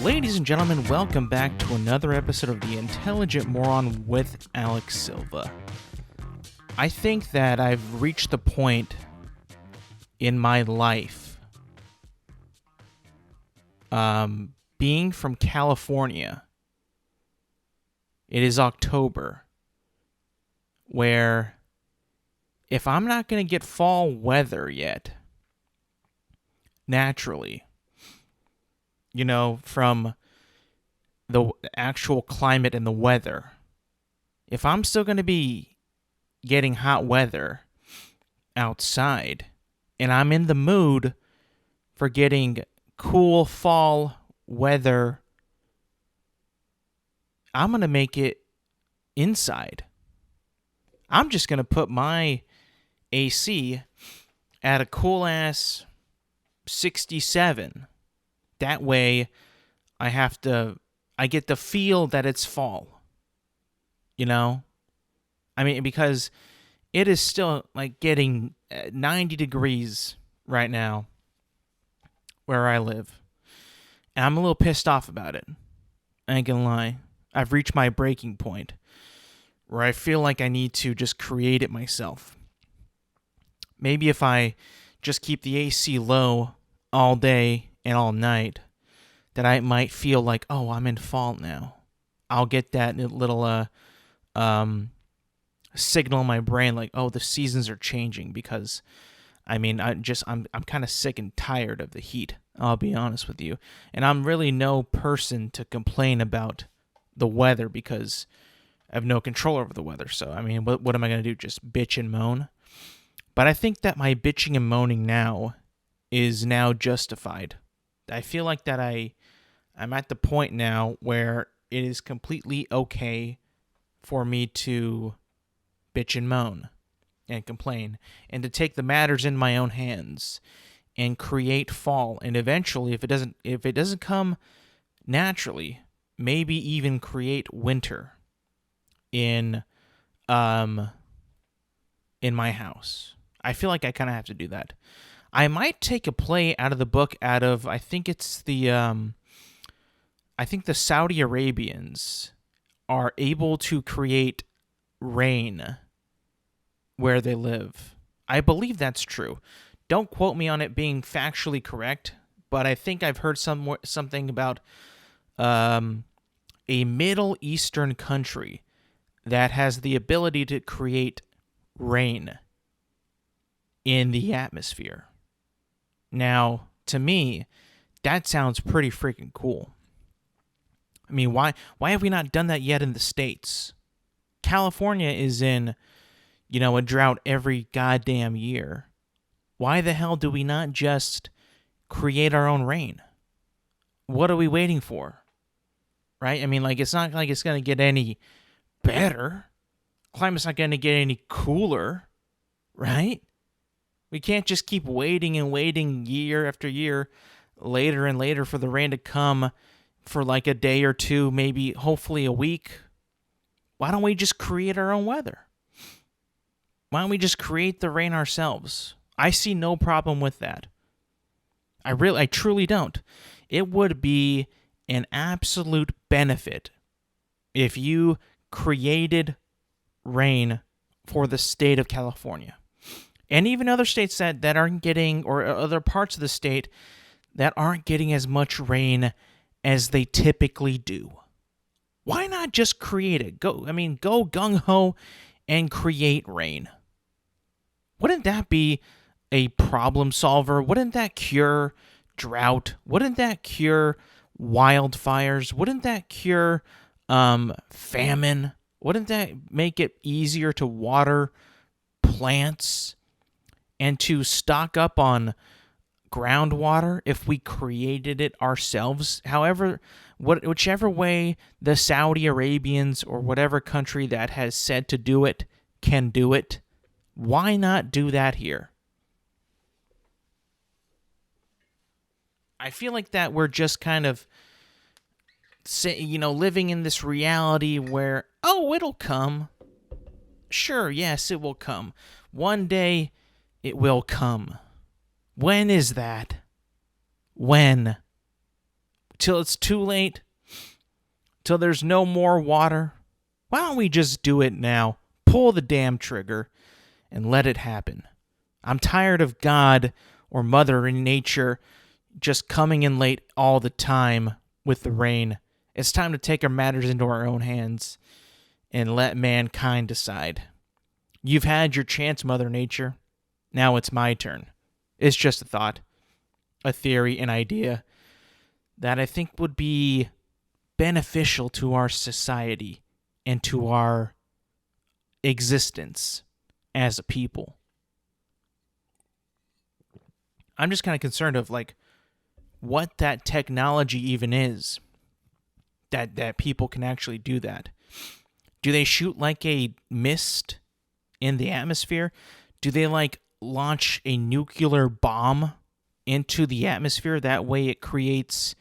Ladies and gentlemen, welcome back to another episode of The Intelligent Moron with Alex Silva. I think that I've reached the point in my life, being from California, it is October, where if I'm not going to get fall weather yet, naturally, you know, from the actual climate and the weather, if I'm still going to be getting hot weather outside and I'm in the mood for getting cool fall weather, I'm going to make it inside. I'm just going to put my AC at a cool-ass 67. That way, I get the feel that it's fall. You know? I mean, because it is still, like, getting 90 degrees right now where I live. And I'm a little pissed off about it. I ain't gonna lie. I've reached my breaking point where I feel like I need to just create it myself. Maybe if I just keep the AC low all day and all night, that I might feel like, oh, I'm in fall now. I'll get that little signal in my brain like, oh, the seasons are changing, because I mean, I'm kind of sick and tired of the heat, I'll be honest with you. And I'm really no person to complain about the weather because I have no control over the weather. So, I mean, what am I going to do? Just bitch and moan? But I think that my bitching and moaning now is now justified. I feel like that I'm at the point now where it is completely okay for me to bitch and moan and complain and to take the matters in my own hands and create fall. And eventually, if it doesn't come naturally, maybe even create winter in my house. I feel like I kind of have to do that. I might take a play out of the book I think it's the Saudi Arabians are able to create rain where they live. I believe that's true. Don't quote me on it being factually correct, but I think I've heard something about a Middle Eastern country that has the ability to create rain in the atmosphere. Now, to me, that sounds pretty freaking cool. I mean, why have we not done that yet in the States? California is in, a drought every goddamn year. Why the hell do we not just create our own rain? What are we waiting for? Right? I mean, like, it's not like it's going to get any better. Climate's not going to get any cooler, right? We can't just keep waiting and waiting year after year, later and later, for the rain to come for like a day or two, maybe hopefully a week. Why don't we just create our own weather? Why don't we just create the rain ourselves? I see no problem with that. I truly don't. It would be an absolute benefit if you created rain for the state of California. And even other states that aren't getting, or other parts of the state that aren't getting as much rain as they typically do. Why not just create it? Go gung-ho and create rain. Wouldn't that be a problem solver? Wouldn't that cure drought? Wouldn't that cure wildfires? Wouldn't that cure famine? Wouldn't that make it easier to water plants and to stock up on groundwater if we created it ourselves? However, whichever way the Saudi Arabians or whatever country that has said to do it can do it, why not do that here? I feel like that we're just kind of, living in this reality where, oh, it'll come. Sure, yes, it will come. One day, it will come. When is that? When? Till it's too late? Till there's no more water? Why don't we just do it now? Pull the damn trigger and let it happen. I'm tired of God or Mother Nature just coming in late all the time with the rain. It's time to take our matters into our own hands and let mankind decide. You've had your chance, Mother Nature. Now it's my turn. It's just a thought, a theory, an idea that I think would be beneficial to our society and to our existence as a people. I'm just kind of concerned of like what that technology even is that people can actually do that. Do they shoot like a mist in the atmosphere? Do they like launch a nuclear bomb into the atmosphere? That way it creates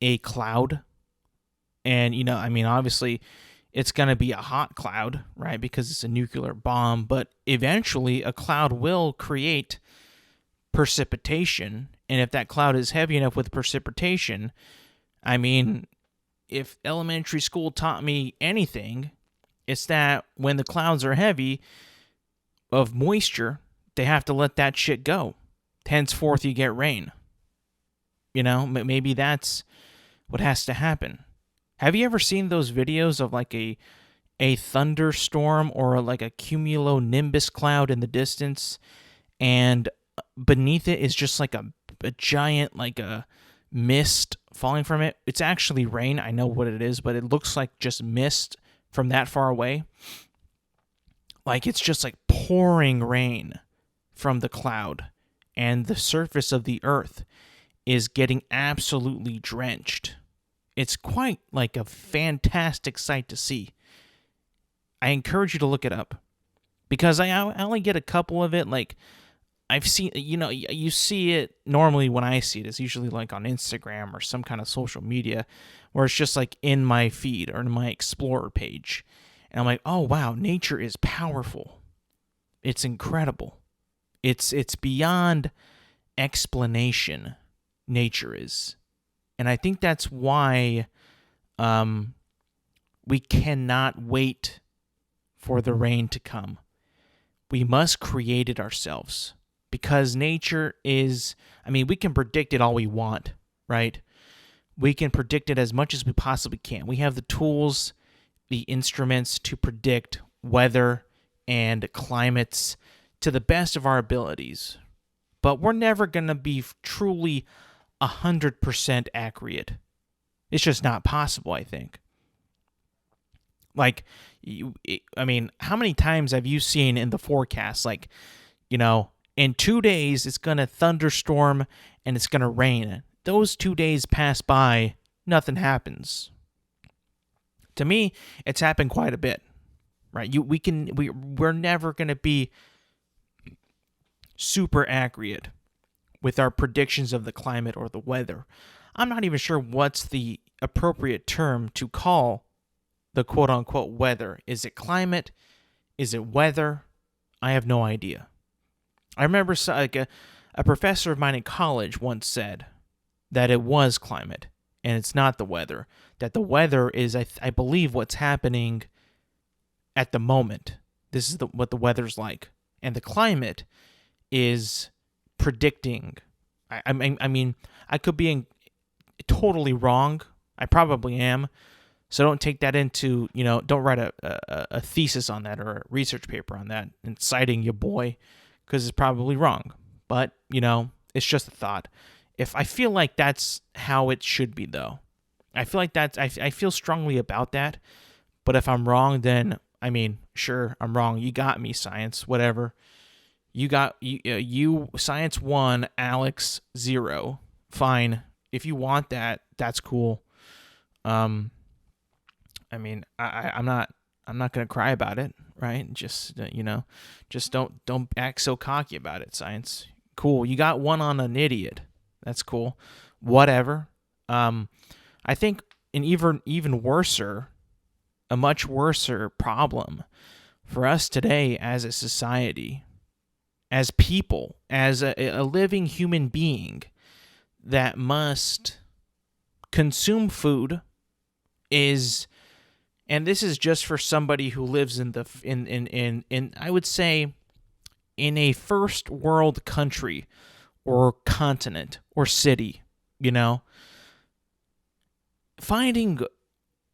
a cloud. And, obviously it's going to be a hot cloud, right? Because it's a nuclear bomb. But eventually a cloud will create precipitation. And if that cloud is heavy enough with precipitation, if elementary school taught me anything, it's that when the clouds are heavy of moisture, they have to let that shit go. Henceforth, you get rain. Maybe that's what has to happen. Have you ever seen those videos of like a thunderstorm or like a cumulonimbus cloud in the distance, and beneath it is just like a giant like a mist falling from it? It's actually rain. I know what it is, but it looks like just mist from that far away. Like it's just like pouring rain from the cloud, and the surface of the earth is getting absolutely drenched. It's quite like a fantastic sight to see. I encourage you to look it up because I only get a couple of it. Like I've seen, you see it normally when I see it. It's usually like on Instagram or some kind of social media where it's just like in my feed or in my Explorer page. And I'm like, oh, wow, nature is powerful. It's incredible. It's beyond explanation, nature is. And I think that's why we cannot wait for the rain to come. We must create it ourselves. Because nature is, we can predict it all we want, right? We can predict it as much as we possibly can. We have the tools, the instruments to predict weather and climates to the best of our abilities. But we're never going to be truly 100% accurate. It's just not possible, I think. Like, how many times have you seen in the forecast, like, in 2 days, it's going to thunderstorm and it's going to rain. Those 2 days pass by, nothing happens. To me, it's happened quite a bit, right? We're never going to be super accurate with our predictions of the climate or the weather. I'm not even sure what's the appropriate term to call the quote-unquote weather. Is it climate? Is it weather? I have no idea. I remember like a professor of mine in college once said that it was climate and it's not the weather. That the weather is, I believe, what's happening at the moment. This is what the weather's like. And the climate is predicting. I could be totally wrong. I probably am. So don't take that into, don't write a thesis on that or a research paper on that and citing your boy, because it's probably wrong. But, it's just a thought. If I feel like that's how it should be, though. I feel like I feel strongly about that. But if I'm wrong, then, sure, I'm wrong. You got me, science, whatever. You science 1, Alex 0. Fine. If you want that, that's cool. I'm not going to cry about it, right? Just, just don't act so cocky about it, science. Cool. You got one on an idiot. That's cool. Whatever. I think an even worser, a much worser problem for us today as a society, as people, as a living human being that must consume food is, and this is just for somebody who lives in I would say in a first world country or continent or city, finding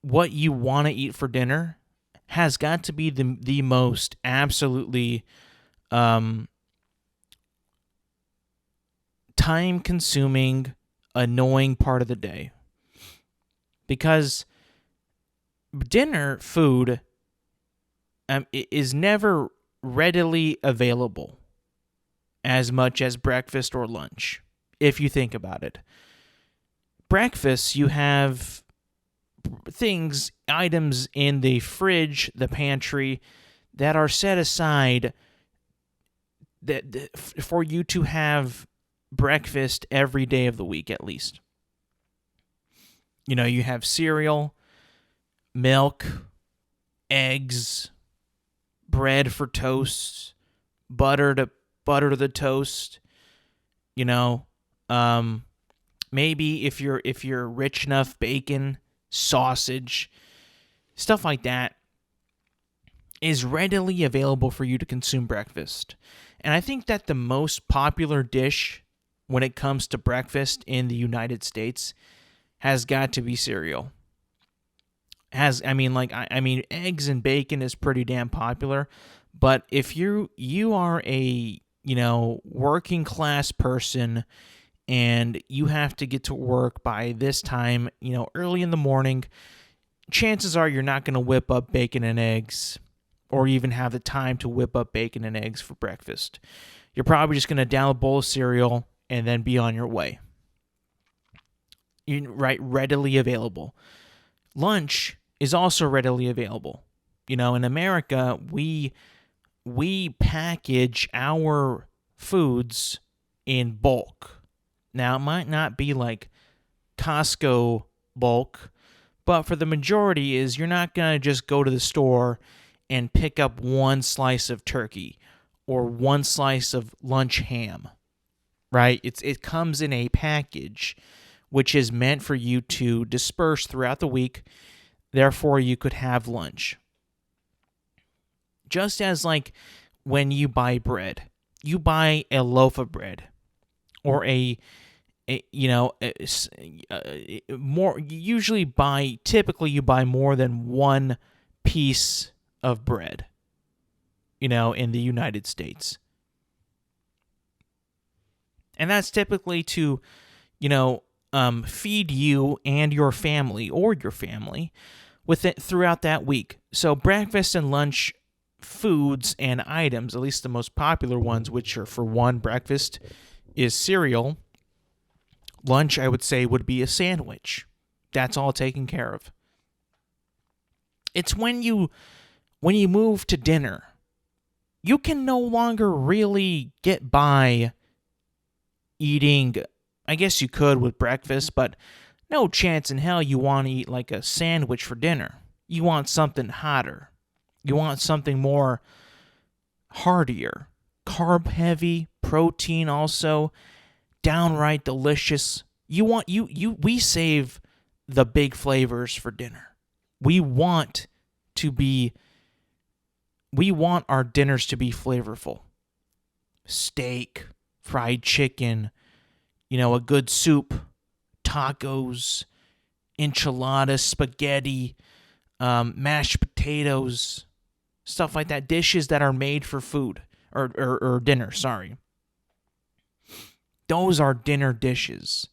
what you want to eat for dinner has got to be the most absolutely time-consuming, annoying part of the day. Because dinner food is never readily available as much as breakfast or lunch, if you think about it. Breakfast, you have items in the fridge, the pantry, that are set aside for you to have breakfast every day of the week at least. You have cereal, milk, eggs, bread for toast, butter to the toast. Maybe if you're rich enough, bacon, sausage, stuff like that is readily available for you to consume breakfast. And I think that the most popular dish when it comes to breakfast in the United States has got to be cereal. Eggs and bacon is pretty damn popular, but if you are a, working class person and you have to get to work by this time, early in the morning, chances are you're not going to whip up bacon and eggs or even have the time to whip up bacon and eggs for breakfast. You're probably just going to down a bowl of cereal and then be on your way. Readily available. Lunch is also readily available. In America, we package our foods in bulk. Now, it might not be like Costco bulk, but for the majority is you're not going to just go to the store and pick up one slice of turkey or one slice of lunch ham, right? It comes in a package, which is meant for you to disperse throughout the week. Therefore, you could have lunch. Just as like when you buy bread, you buy a loaf of bread or typically you buy more than one piece of bread, in the United States. And that's typically to, feed you and your family with it throughout that week. So breakfast and lunch foods and items, at least the most popular ones, which are for one, breakfast is cereal. Lunch, I would say, would be a sandwich. That's all taken care of. It's when you move to dinner, you can no longer really get by eating. I guess you could with breakfast, but no chance in hell you want to eat like a sandwich for dinner. You want something hotter. You want something more heartier, carb heavy, protein also, downright delicious. We save the big flavors for dinner. We want our dinners to be flavorful. Steak, fried chicken, a good soup, tacos, enchiladas, spaghetti, mashed potatoes, stuff like that. Dishes that are made for food or dinner, sorry. Those are dinner dishes.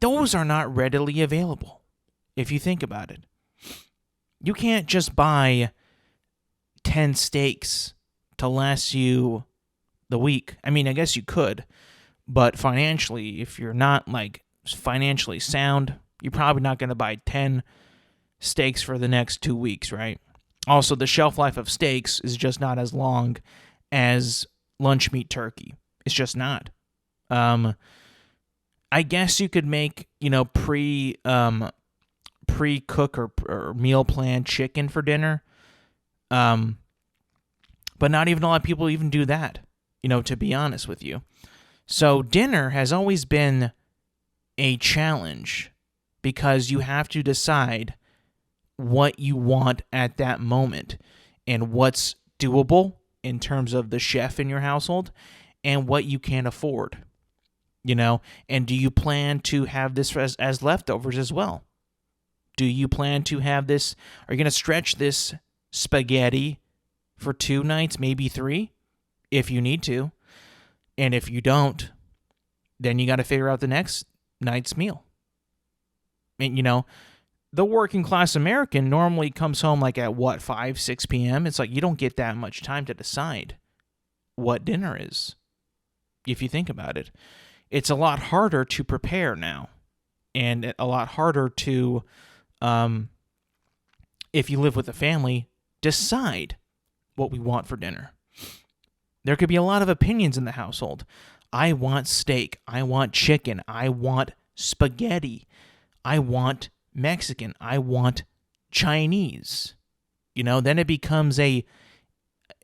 Those are not readily available, if you think about it. You can't just buy 10 steaks to last you the week. I mean, I guess you could, but financially, if you're not like financially sound, you're probably not going to buy 10 steaks for the next 2 weeks, right? Also, the shelf life of steaks is just not as long as lunch meat turkey. It's just not. I guess you could make, pre-cook or meal plan chicken for dinner. But not even a lot of people even do that, to be honest with you. So dinner has always been a challenge because you have to decide what you want at that moment and what's doable in terms of the chef in your household and what you can afford, and do you plan to have this as leftovers as well? Do you plan to have this, are you going to stretch this spaghetti for 2 nights, maybe 3, if you need to? And if you don't, then you got to figure out the next night's meal. And, the working class American normally comes home like at 5, 6 p.m. It's like you don't get that much time to decide what dinner is. If you think about it, it's a lot harder to prepare now, and a lot harder to, if you live with a family, decide what we want for dinner. There could be a lot of opinions in the household. I want steak. I want chicken. I want spaghetti. I want Mexican. I want Chinese. Then it becomes an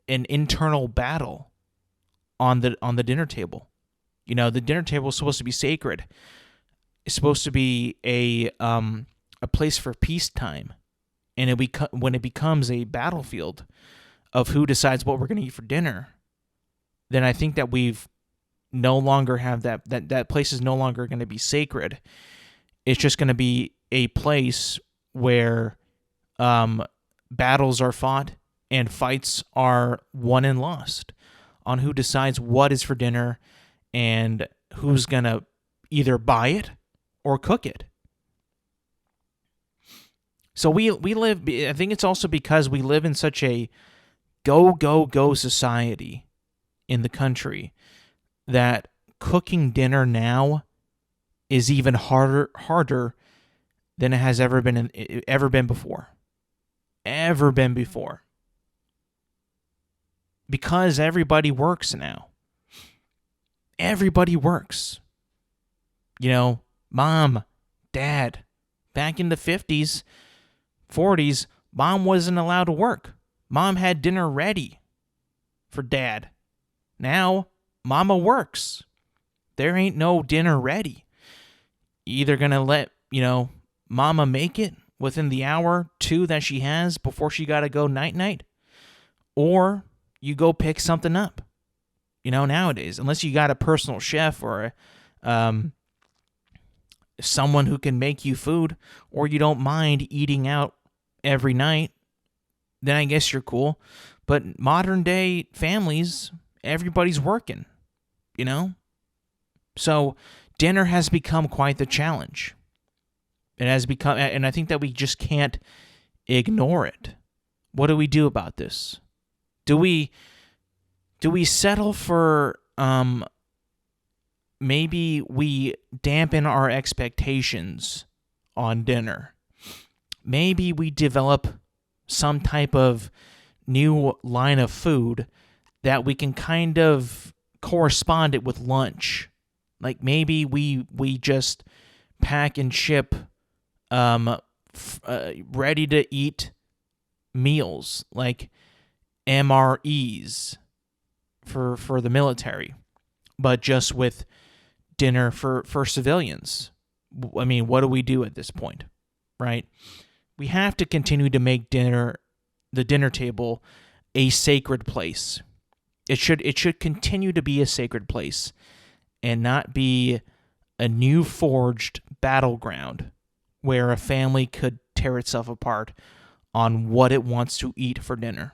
internal battle on the dinner table. The dinner table is supposed to be sacred. It's supposed to be a place for peacetime, and when it becomes a battlefield of who decides what we're going to eat for dinner, then I think that we've no longer have that place is no longer going to be sacred. It's just going to be a place where battles are fought and fights are won and lost on who decides what is for dinner and who's going to either buy it or cook it. So we live, I think it's also because we live in such a go society in the country that cooking dinner now is even harder than it has ever been before. Because everybody works now. Everybody works. Mom, dad, back in the 50s, 40s, mom wasn't allowed to work. Mom had dinner ready for dad. Now, mama works. There ain't no dinner ready. You're either going to let, mama make it within the hour, 2 that she has before she got to go night-night, or you go pick something up. Nowadays, unless you got a personal chef or someone who can make you food, or you don't mind eating out every night, then I guess you're cool. But modern day families, everybody's working, So dinner has become quite the challenge. It has become, and I think that we just can't ignore it. What do we do about this? Do we settle for maybe we dampen our expectations on dinner? Maybe we develop some type of new line of food that we can kind of correspond it with lunch. Like maybe we just pack and ship ready to eat meals like MREs for the military, but just with dinner for civilians. I mean, what do we do at this point, right? We have to continue to make the dinner table, a sacred place. It should continue to be a sacred place and not be a new forged battleground where a family could tear itself apart on what it wants to eat for dinner.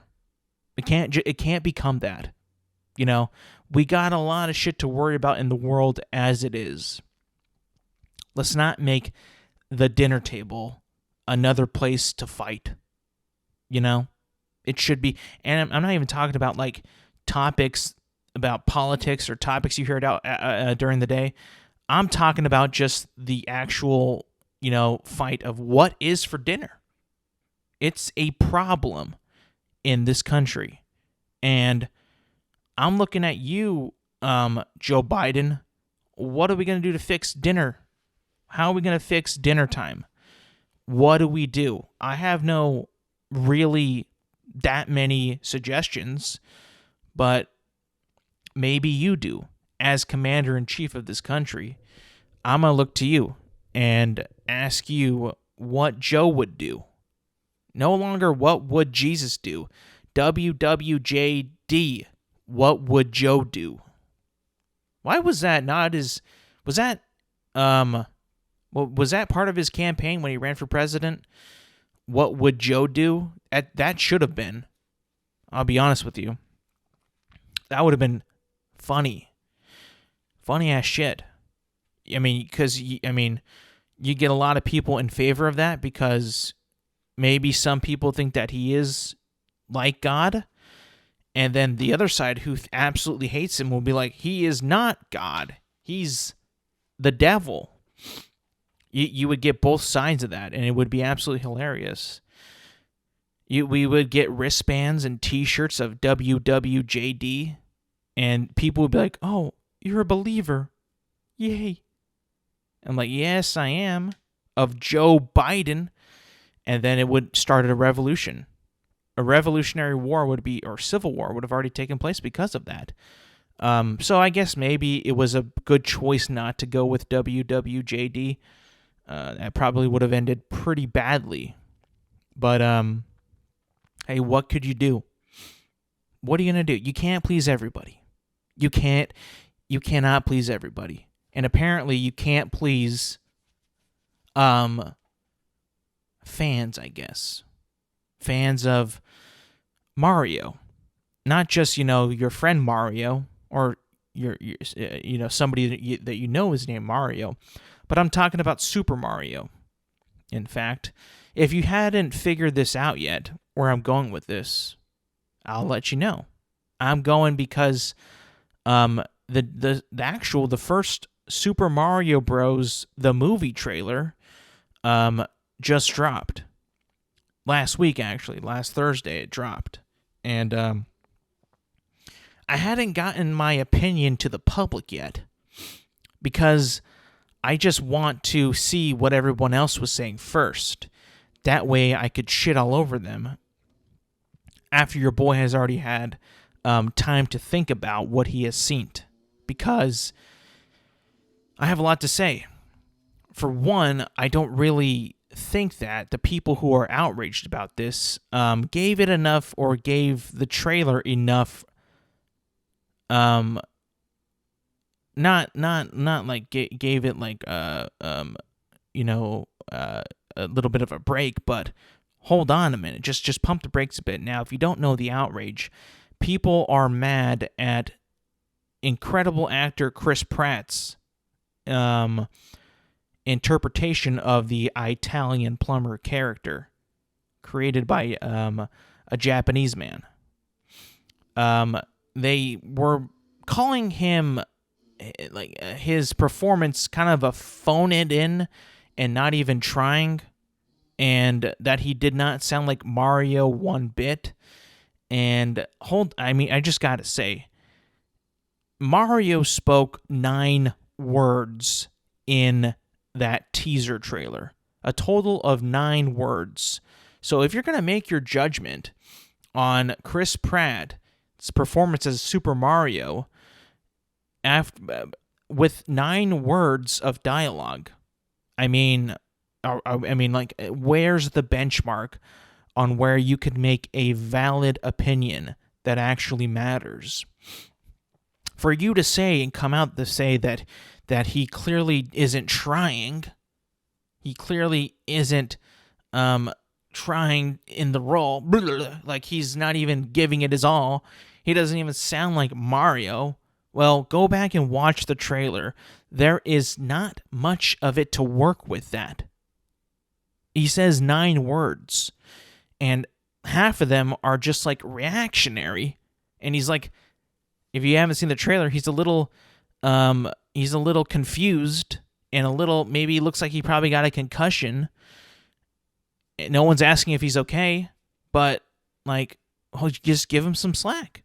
It can't become that. We got a lot of shit to worry about in the world as it is. Let's not make the dinner table another place to fight. It should be, and I'm not even talking about like topics about politics or topics you heard out during the day. I'm talking about just the actual, fight of what is for dinner. It's a problem in this country. And I'm looking at you, Joe Biden. What are we going to do to fix dinner? How are we going to fix dinner time? What do we do? I have no really that many suggestions. but maybe you do. As commander-in-chief of this country, I'm going to look to you and ask you what Joe would do. No longer what would Jesus do. WWJD, what would Joe do? Why was that not his... Was that part of his campaign when he ran for president? What would Joe do? That should have been. I'll be honest with you. That would have been funny. Funny ass shit. I mean, because you get a lot of people in favor of that because maybe some people think that he is like God, and then the other side who absolutely hates him will be like, he is not God. He's the devil. You would get both sides of that, and it would be absolutely hilarious. We would get wristbands and T-shirts of WWJD, and people would be like, oh, you're a believer. Yay. I'm like, yes, I am. Of Joe Biden. And then it would start a revolution. A revolutionary war would be, or civil war would have already taken place because of that. So I guess maybe it was a good choice not to go with WWJD. That probably would have ended pretty badly. But, hey, what could you do? What are you going to do? You can't please everybody. You cannot please everybody. And apparently you can't please fans, I guess. Fans of Mario. Not just, your friend Mario or your somebody that you know is named Mario, but I'm talking about Super Mario. In fact, if you hadn't figured this out yet, where I'm going with this, I'll let you know. I'm going because the first Super Mario Bros. The movie trailer just dropped. Last week, actually. Last Thursday, it dropped. And I hadn't gotten my opinion to the public yet because I just want to see what everyone else was saying first. That way I could shit all over them after your boy has already had time to think about what he has seen. Because I have a lot to say. For one, I don't really think that the people who are outraged about this gave it enough or gave the trailer enough not like gave it like a little bit of a break, but hold on a minute, just pump the brakes a bit. Now, if you don't know the outrage, people are mad at incredible actor Chris Pratt's interpretation of the Italian plumber character created by a Japanese man. They were calling him his performance kind of a phone it in and not even trying, and that he did not sound like Mario one bit. And I just gotta say, Mario spoke 9 words in that teaser trailer. A total of 9 words. So if you're going to make your judgment on Chris Pratt's performance as Super Mario with 9 words of dialogue, where's the benchmark on where you could make a valid opinion that actually matters? For you to say and come out to say that he clearly isn't trying, he clearly isn't trying in the role, like he's not even giving it his all, he doesn't even sound like Mario, well, go back and watch the trailer. There is not much of it to work with that. He says 9 words, and half of them are just like reactionary, and he's like, if you haven't seen the trailer, he's a little confused and a little, maybe looks like he probably got a concussion. No one's asking if he's okay, but just give him some slack,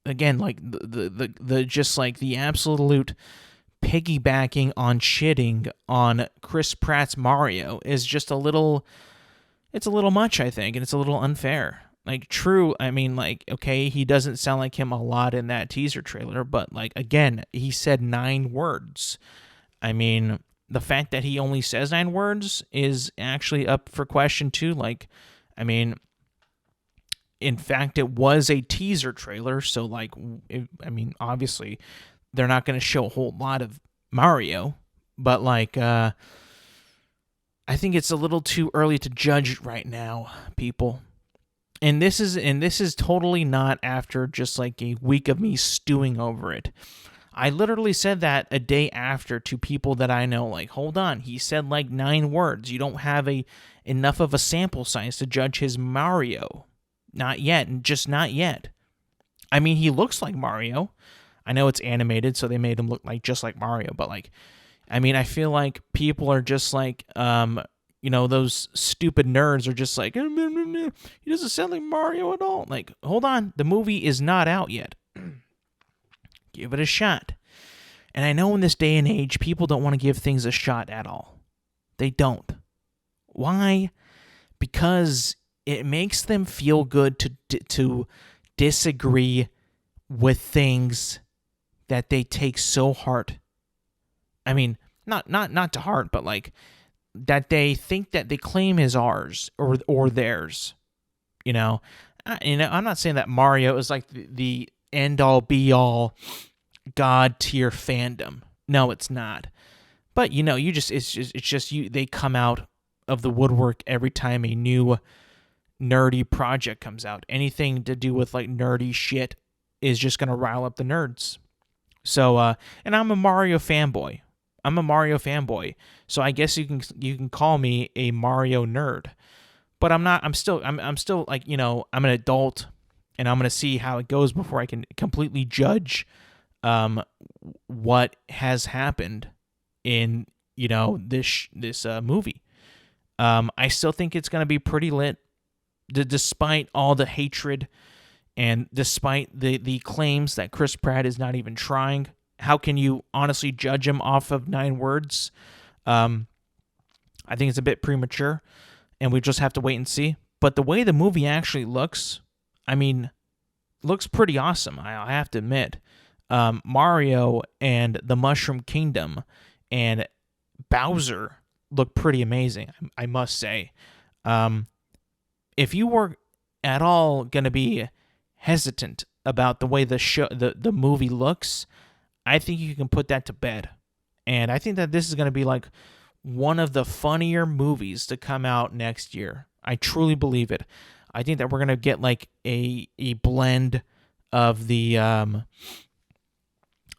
Again, like the just like the absolute piggybacking on shitting on Chris Pratt's Mario is just it's a little much, I think, and it's a little unfair. Like, true, I mean, like, okay, he doesn't sound like him a lot in that teaser trailer, but, like, again, he said 9 words. I mean, the fact that he only says 9 words is actually up for question, too. Like, I mean, in fact, it was a teaser trailer, so, like, obviously, they're not going to show a whole lot of Mario, but, like, I think it's a little too early to judge right now, people. And this is totally not after just like a week of me stewing over it. I literally said that a day after to people that I know, like, hold on, he said like 9 words. You don't have enough of a sample size to judge his Mario. Not yet, just not yet. I mean, he looks like Mario. I know it's animated, so they made him look like just like Mario, but like, I mean, I feel like people are just like, those stupid nerds are just like, he doesn't sound like Mario at all. Like, hold on, the movie is not out yet. Give it a shot. And I know in this day and age, people don't want to give things a shot at all. They don't. Why? Because it makes them feel good to disagree with things that they take so hard. I mean, not to heart, but like that they think that they claim is ours or theirs. I'm not saying that Mario is like the end all be all god tier fandom. No, it's not. But they come out of the woodwork every time a new nerdy project comes out. Anything to do with like nerdy shit is just gonna rile up the nerds. So and I'm a Mario fanboy. So I guess you can call me a Mario nerd. But I'm not. I'm still like, I'm an adult, and I'm gonna see how it goes before I can completely judge what has happened in this movie. I still think it's gonna be pretty lit, despite all the hatred and despite the claims that Chris Pratt is not even trying. How can you honestly judge him off of 9 words? I think it's a bit premature, and we just have to wait and see. But the way the movie actually looks, looks pretty awesome, I have to admit. Mario and the Mushroom Kingdom and Bowser look pretty amazing, I must say. If you were at all going to be hesitant about the way the movie looks, I think you can put that to bed. And I think that this is going to be like one of the funnier movies to come out next year. I truly believe it. I think that we're going to get like a blend of the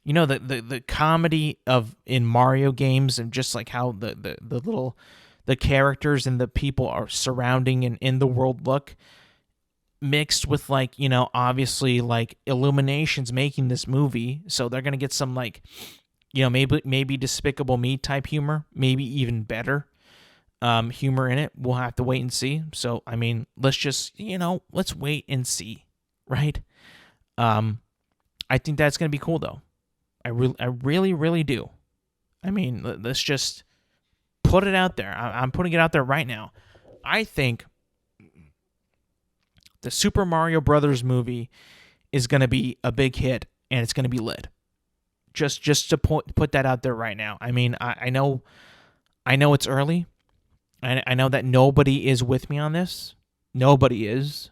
the comedy in Mario games, and just like how the characters and the people are surrounding and in the world look, mixed with like, obviously like Illumination's making this movie, so they're going to get some like, maybe Despicable Me type humor, maybe even better humor in it. We'll have to wait and see. So, let's just, let's wait and see, right? I think that's going to be cool though. I really, really do. Let's just put it out there. I'm putting it out there right now. I think the Super Mario Brothers movie is going to be a big hit, and it's going to be lit. Just to put that out there right now. I know it's early. I know that nobody is with me on this. Nobody is.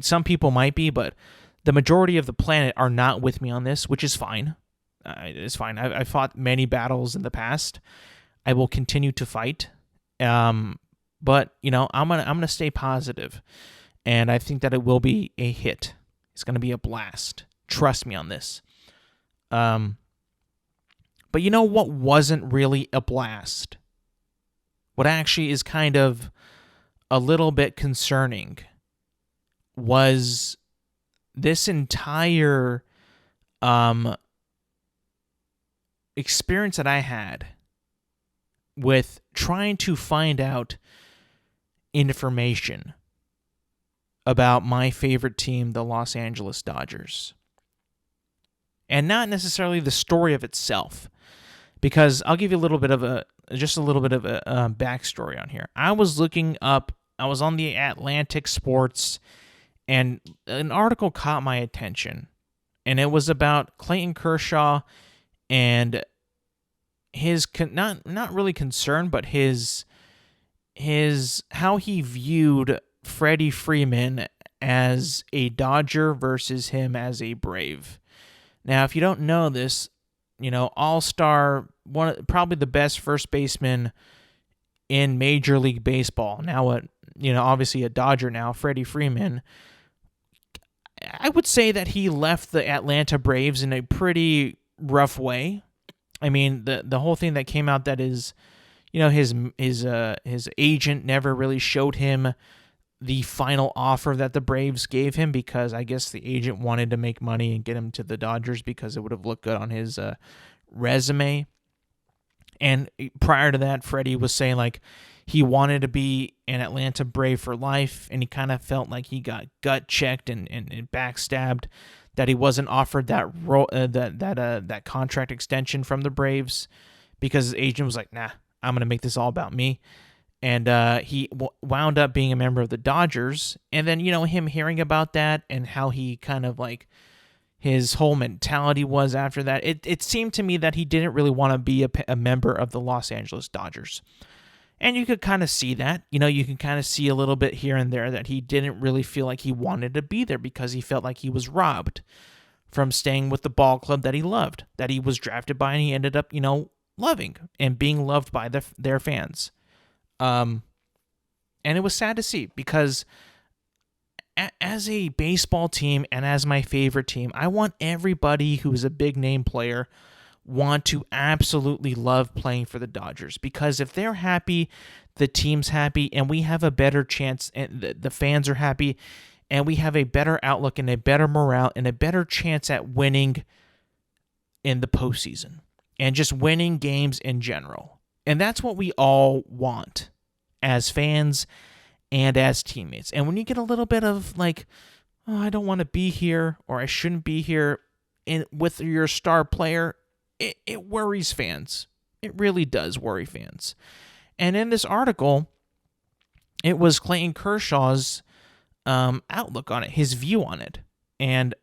Some people might be, but the majority of the planet are not with me on this, which is fine. It's fine. I've fought many battles in the past. I will continue to fight. But I'm gonna stay positive. And I think that it will be a hit. It's going to be a blast. Trust me on this. But you know what wasn't really a blast? What actually is kind of a little bit concerning was this entire experience that I had with trying to find out information about my favorite team, the Los Angeles Dodgers. And not necessarily the story of itself, because I'll give you a little bit of a backstory on here. I was on the Atlantic Sports, And an article caught my attention, and it was about Clayton Kershaw and his not really concern, but his how he viewed Freddie Freeman as a Dodger versus him as a Brave. Now, if you don't know this, all-star, probably the best first baseman in Major League Baseball. Now, obviously a Dodger now, Freddie Freeman. I would say that he left the Atlanta Braves in a pretty rough way. I mean, the whole thing that came out that is, his agent never really showed him the final offer that the Braves gave him, because I guess the agent wanted to make money and get him to the Dodgers because it would have looked good on his resume. And prior to that, Freddie was saying like he wanted to be an Atlanta Brave for life, and he kind of felt like he got gut checked and backstabbed, that he wasn't offered that that contract extension from the Braves, because his agent was like, nah, I'm going to make this all about me. And he wound up being a member of the Dodgers. And then, him hearing about that and how he kind of like his whole mentality was after that, it seemed to me that he didn't really want to be a member of the Los Angeles Dodgers. And you could kind of see that. You can kind of see a little bit here and there that he didn't really feel like he wanted to be there, because he felt like he was robbed from staying with the ball club that he loved, that he was drafted by, and he ended up, loving and being loved by their fans. And it was sad to see, because as a baseball team and as my favorite team, I want everybody who's a big name player want to absolutely love playing for the Dodgers, because if they're happy, the team's happy, and we have a better chance, and the fans are happy, and we have a better outlook and a better morale and a better chance at winning in the postseason and just winning games in general. And that's what we all want as fans and as teammates. And when you get a little bit of like, oh, I don't want to be here, or I shouldn't be here with your star player, it worries fans. It really does worry fans. And in this article, it was Clayton Kershaw's outlook on it, his view on it. And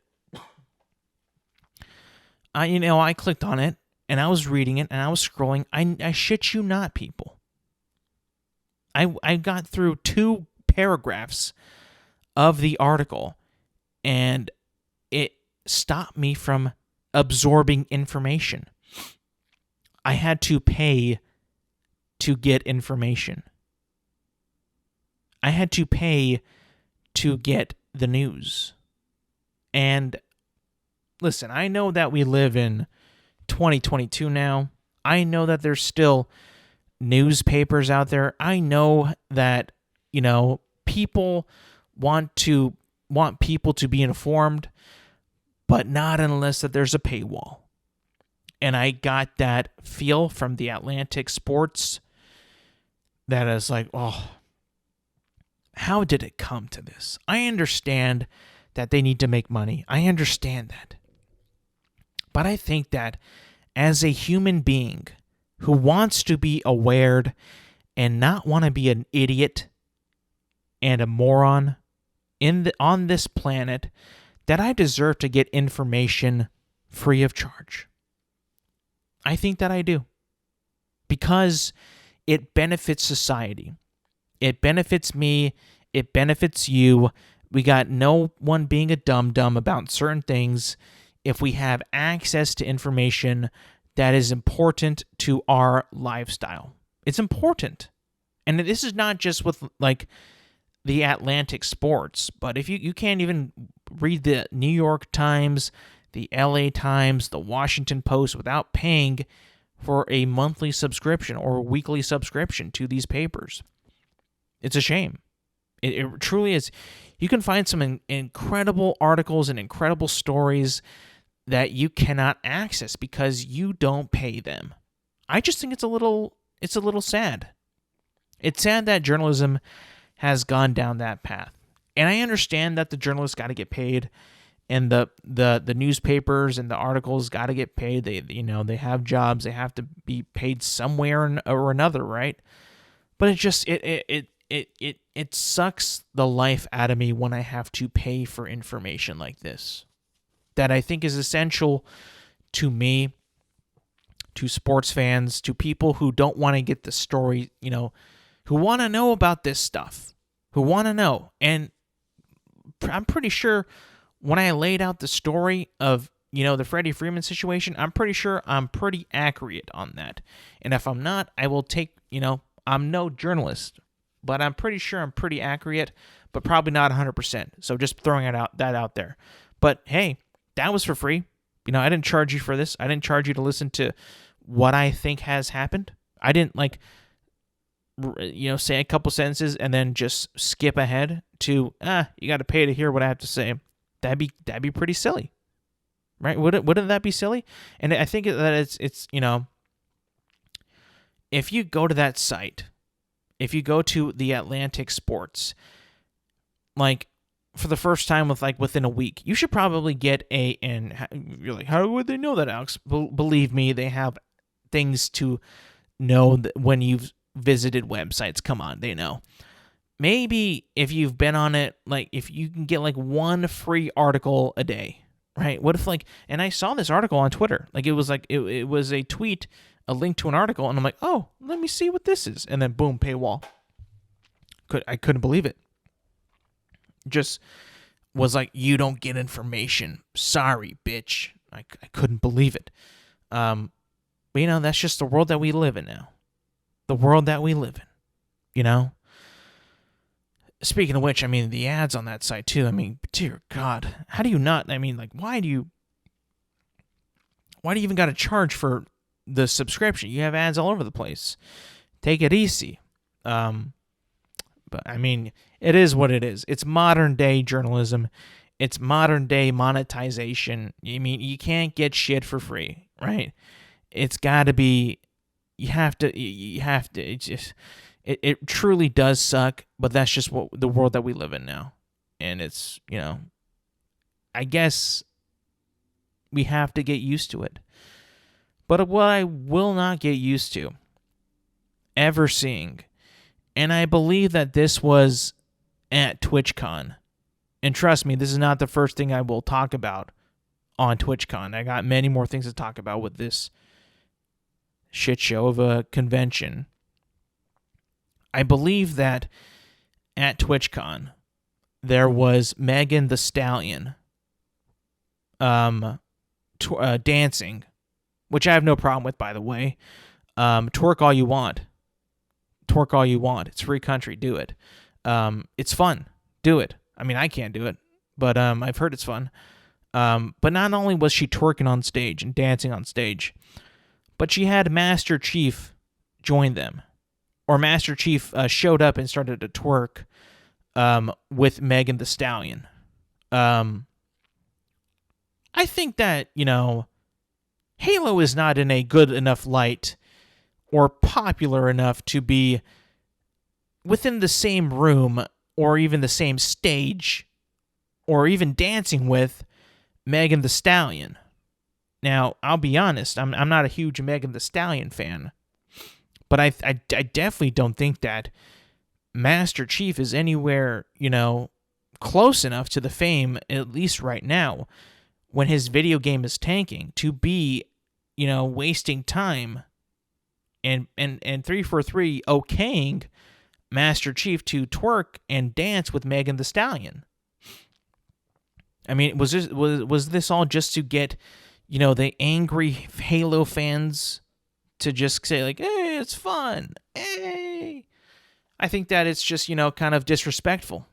I clicked on it, and I was reading it, and I was scrolling. I shit you not, people. I got through 2 paragraphs of the article, and it stopped me from absorbing information. I had to pay to get information. I had to pay to get the news. And listen, I know that we live in 2022 now. I know that there's still newspapers out there. I know that, people want people to be informed, but not unless that there's a paywall. And I got that feel from the Atlantic Sports that is like, oh, how did it come to this? I understand that they need to make money. I understand that. But I think that as a human being who wants to be aware and not want to be an idiot and a moron on this planet, that I deserve to get information free of charge. I think that I do. Because it benefits society. It benefits me. It benefits you. We got no one being a dum-dum about certain things if we have access to information that is important to our lifestyle. It's important. And this is not just with like the Atlantic Sports, but if you can't even read the New York Times, the LA Times, the Washington Post without paying for a monthly subscription or a weekly subscription to these papers. It's a shame. It truly is. You can find some incredible articles and incredible stories that you cannot access because you don't pay them. I just think it's a little sad. It's sad that journalism has gone down that path. And I understand that the journalists got to get paid, and the newspapers and the articles got to get paid. They have jobs. They have to be paid somewhere or another, right? But it it sucks the life out of me when I have to pay for information like this that I think is essential to me, to sports fans, to people who don't want to get the story, who want to know about this stuff, who want to know. And I'm pretty sure when I laid out the story of, the Freddie Freeman situation, I'm pretty sure I'm pretty accurate on that. And if I'm not, I will take, I'm no journalist, but I'm pretty sure I'm pretty accurate, but probably not 100%. So just throwing that out there. But hey, that was for free. I didn't charge you for this. I didn't charge you to listen to what I think has happened. I didn't say a couple sentences and then just skip ahead to, you got to pay to hear what I have to say. That'd be pretty silly, right? Wouldn't that be silly? And I think that it's if you go to that site, if you go to the Atlantic Sports, for the first time within a week, you should probably get and you're like, how would they know that, Alex? Believe me, they have things to know that when you've visited websites. Come on, they know. Maybe if you've been on it, if you can get one free article a day, right? What if and I saw this article on Twitter, it was a tweet, a link to an article, and I'm like, oh, let me see what this is, and then boom, paywall. I couldn't believe it. Just was you don't get information. Sorry, bitch. I couldn't believe it. But that's just the world that we live in now. The world that we live in, Speaking of which, the ads on that site too. Dear God, how do you not? Why do you even got to charge for the subscription? You have ads all over the place. Take it easy. But it is what it is. It's modern day journalism. It's modern day monetization. You can't get shit for free, right? It's got to be. You have to. It truly does suck, but that's just the world that we live in now, and it's I guess we have to get used to it. But what I will not get used to ever seeing. And I believe that this was at TwitchCon. And trust me, this is not the first thing I will talk about on TwitchCon. I got many more things to talk about with this shit show of a convention. I believe that at TwitchCon, there was Megan Thee Stallion dancing, which I have no problem with, by the way. Twerk all you want. Twerk all you want. It's free country. Do it. It's fun. Do it. I can't do it, but I've heard it's fun. But not only was she twerking on stage and dancing on stage, but she had Master Chief join them. Or Master Chief showed up and started to twerk with Megan Thee Stallion. I think that, Halo is not in a good enough light or popular enough to be within the same room or even the same stage or even dancing with Megan Thee Stallion. Now, I'll be honest, I'm not a huge Megan Thee Stallion fan, but I definitely don't think that Master Chief is anywhere, close enough to the fame, at least right now, when his video game is tanking, to be, wasting time and 343 okaying Master Chief to twerk and dance with Megan Thee Stallion. Was this all just to get, the angry Halo fans to just say hey, it's fun, hey? I think that it's just, kind of disrespectful.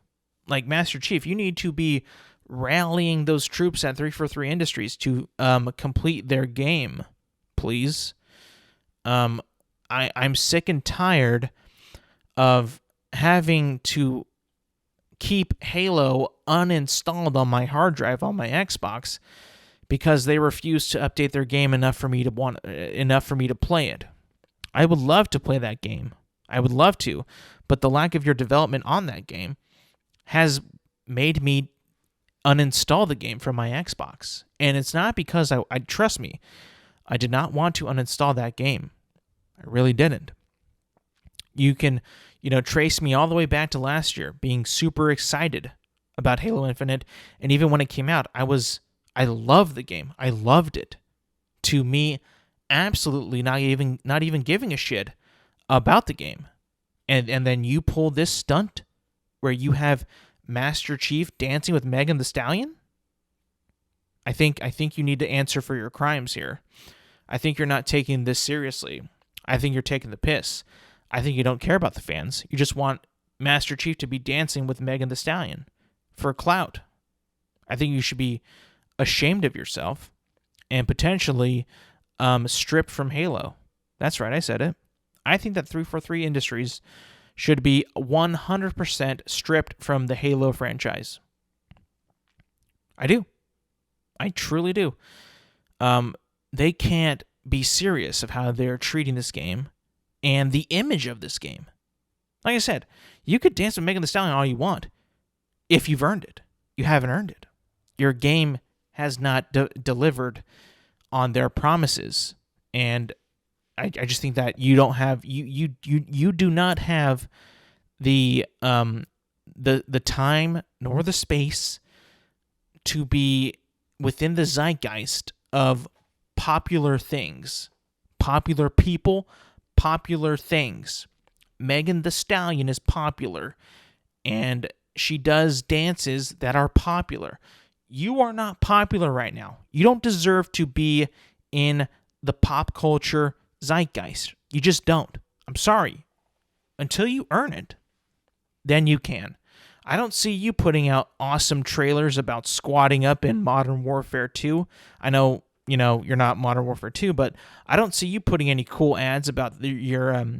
Master Chief, you need to be rallying those troops at 343 Industries to complete their game, please. I'm sick and tired of having to keep Halo uninstalled on my hard drive on my Xbox because they refuse to update their game enough for me to play it. I would love to play that game. I would love to, but the lack of your development on that game has made me uninstall the game from my Xbox. And it's not because I trust me, I did not want to uninstall that game. I really didn't. You can, trace me all the way back to last year, being super excited about Halo Infinite, and even when it came out, I loved the game. I loved it. To me, absolutely not even giving a shit about the game. And then you pull this stunt where you have Master Chief dancing with Megan Thee Stallion? I think you need to answer for your crimes here. I think you're not taking this seriously. I think you're taking the piss. I think you don't care about the fans. You just want Master Chief to be dancing with Megan Thee Stallion for clout. I think you should be ashamed of yourself and potentially stripped from Halo. That's right, I said it. I think that 343 Industries should be 100% stripped from the Halo franchise. I do. I truly do. They can't be serious of how they're treating this game and the image of this game. Like I said, you could dance with Megan Thee Stallion all you want if you've earned it. You haven't earned it. Your game has not delivered on their promises, and I just think that you don't have you do not have the time nor the space to be within the zeitgeist of popular things, popular people, popular things. Megan Thee Stallion is popular, and she does dances that are popular. You are not popular right now. You don't deserve to be in the pop culture zeitgeist. You just don't. I'm sorry. Until you earn it, then you can. I don't see you putting out awesome trailers about squatting up in Modern Warfare 2. I know, you're not Modern Warfare 2, but I don't see you putting any cool ads about your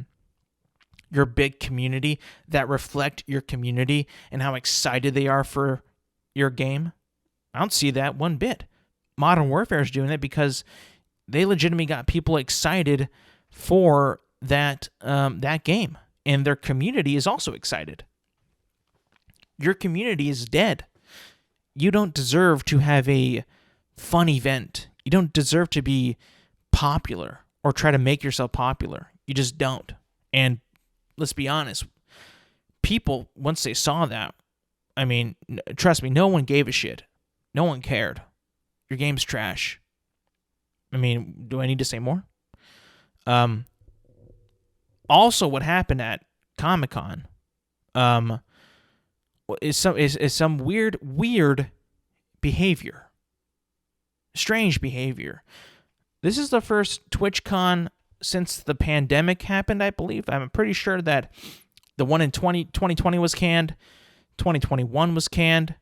big community that reflect your community and how excited they are for your game. I don't see that one bit. Modern Warfare is doing it because they legitimately got people excited for that game, and their community is also excited. Your community is dead. You don't deserve to have a fun event. You don't deserve to be popular or try to make yourself popular. You just don't. And let's be honest, people, once they saw that, I mean, trust me, no one gave a shit. No one cared. Your game's trash. I mean, do I need to say more? Also, what happened at Comic-Con is some weird behavior. Strange behavior. This is the first TwitchCon since the pandemic happened, I believe. I'm pretty sure that the one in 2020 was canned, 2021 was canned,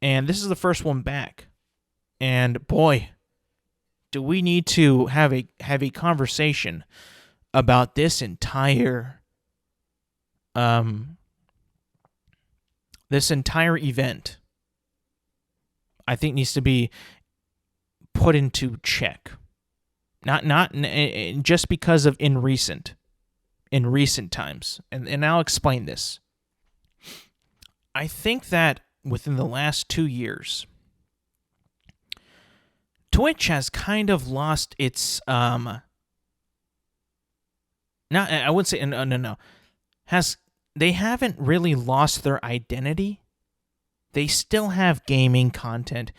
and this is the first one back. And boy, do we need to have a conversation about this entire event. I think needs to be put into check. Not just because of in recent times. And I'll explain this. I think that within the last 2 years, Twitch has kind of lost its I would say no. They haven't really lost their identity. They still have gaming content.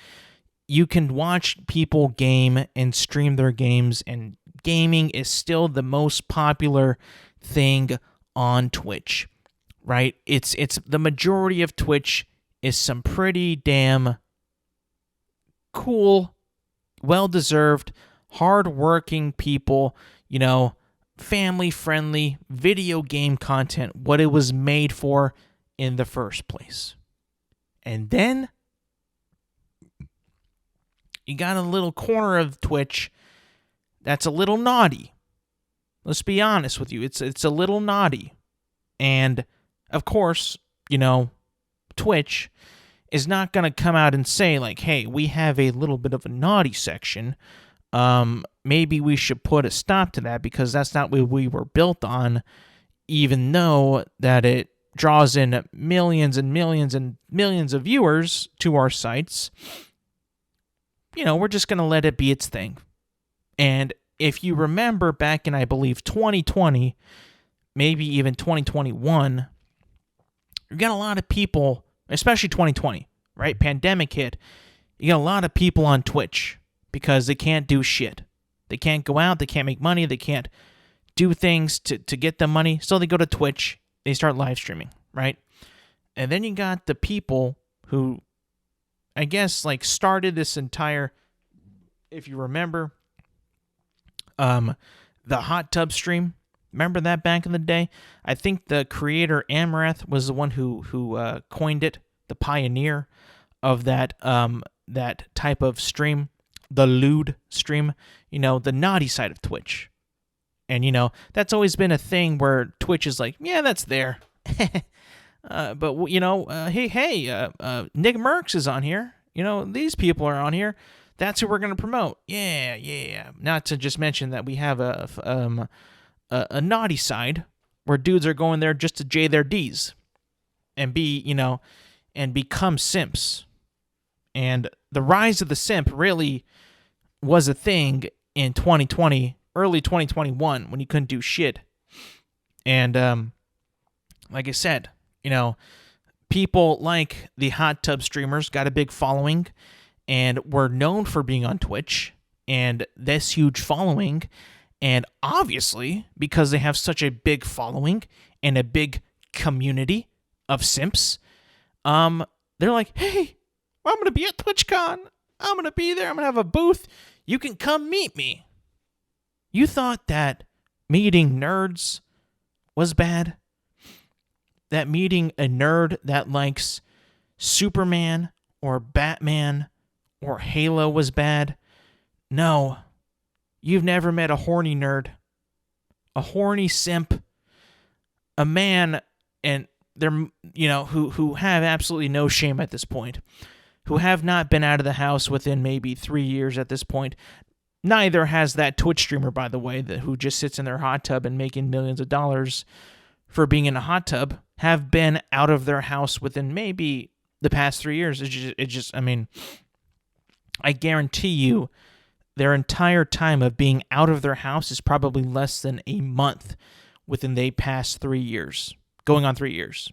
You can watch people game and stream their games, and gaming is still the most popular thing on Twitch, right? It's the majority of Twitch is some pretty damn cool, well-deserved, hard-working people, family-friendly video game content, what it was made for in the first place. And then you got a little corner of Twitch that's a little naughty. Let's be honest with you. It's a little naughty. And, of course, Twitch is not going to come out and say, like, hey, we have a little bit of a naughty section. Maybe we should put a stop to that because that's not what we were built on, even though that it draws in millions and millions and millions of viewers to our sites. We're just going to let it be its thing. And if you remember back in, I believe, 2020, maybe even 2021, you got a lot of people, especially 2020, right? Pandemic hit. You got a lot of people on Twitch because they can't do shit. They can't go out. They can't make money. They can't do things to get the money. So they go to Twitch. They start live streaming, right? And then you got the people who, I guess, like started this entire, if you remember, the hot tub stream. Remember that back in the day? I think the creator Amaranth was the one who coined it, the pioneer of that that type of stream, the lewd stream, the naughty side of Twitch. And, that's always been a thing where Twitch is like, yeah, that's there. But, hey, Nick Merckx is on here. These people are on here. That's who we're going to promote. Yeah. Not to just mention that we have a naughty side where dudes are going there just to J their Ds and and become simps. And the rise of the simp really was a thing in 2020, early 2021, when you couldn't do shit. And like I said, people like the hot tub streamers got a big following and were known for being on Twitch and this huge following. And obviously, because they have such a big following and a big community of simps, they're like, hey, I'm going to be at TwitchCon. I'm going to be there. I'm going to have a booth. You can come meet me. You thought that meeting nerds was bad? That meeting a nerd that likes Superman or Batman or Halo was bad? No. You've never met a horny nerd, a horny simp, a man, and they're who have absolutely no shame at this point, who have not been out of the house within maybe 3 years at this point. Neither has that Twitch streamer, by the way, who just sits in their hot tub and making millions of dollars for being in a hot tub, have been out of their house within maybe the past 3 years. I guarantee you, their entire time of being out of their house is probably less than a month within the past 3 years, going on 3 years.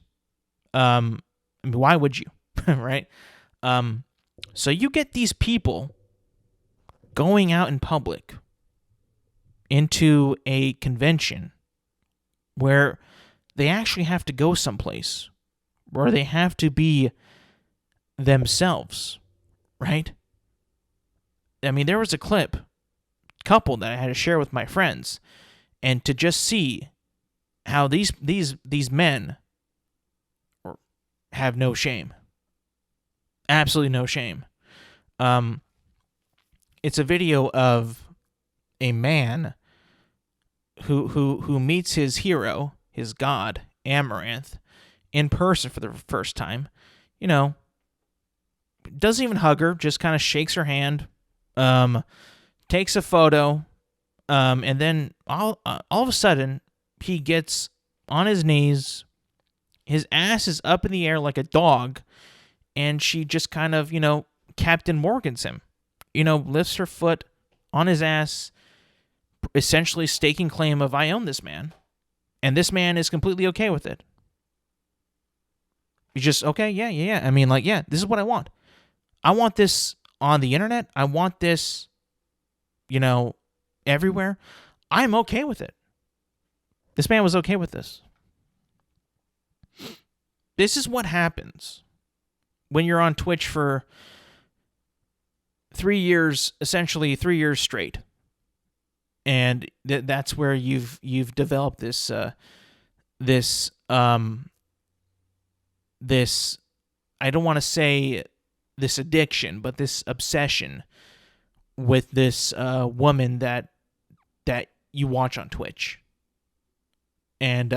Why would you, right? So you get these people going out in public into a convention where they actually have to go someplace, where they have to be themselves, right? There was a couple that I had to share with my friends, and to just see how these men have no shame, absolutely no shame. It's a video of a man who meets his hero, his god, Amaranth, in person for the first time. Doesn't even hug her, just kind of shakes her hand. Takes a photo, and then all of a sudden he gets on his knees, his ass is up in the air like a dog, and she just kind of, Captain Morgans him, lifts her foot on his ass, essentially staking claim of, I own this man, and this man is completely okay with it. He's just, okay, yeah, this is what I want. I want this on the internet. I want this, everywhere. I'm okay with it. This man was okay with this. This is what happens when you're on Twitch for 3 years, essentially 3 years straight. And that's where you've developed this I don't want to say this addiction, but this obsession with this woman that you watch on Twitch, and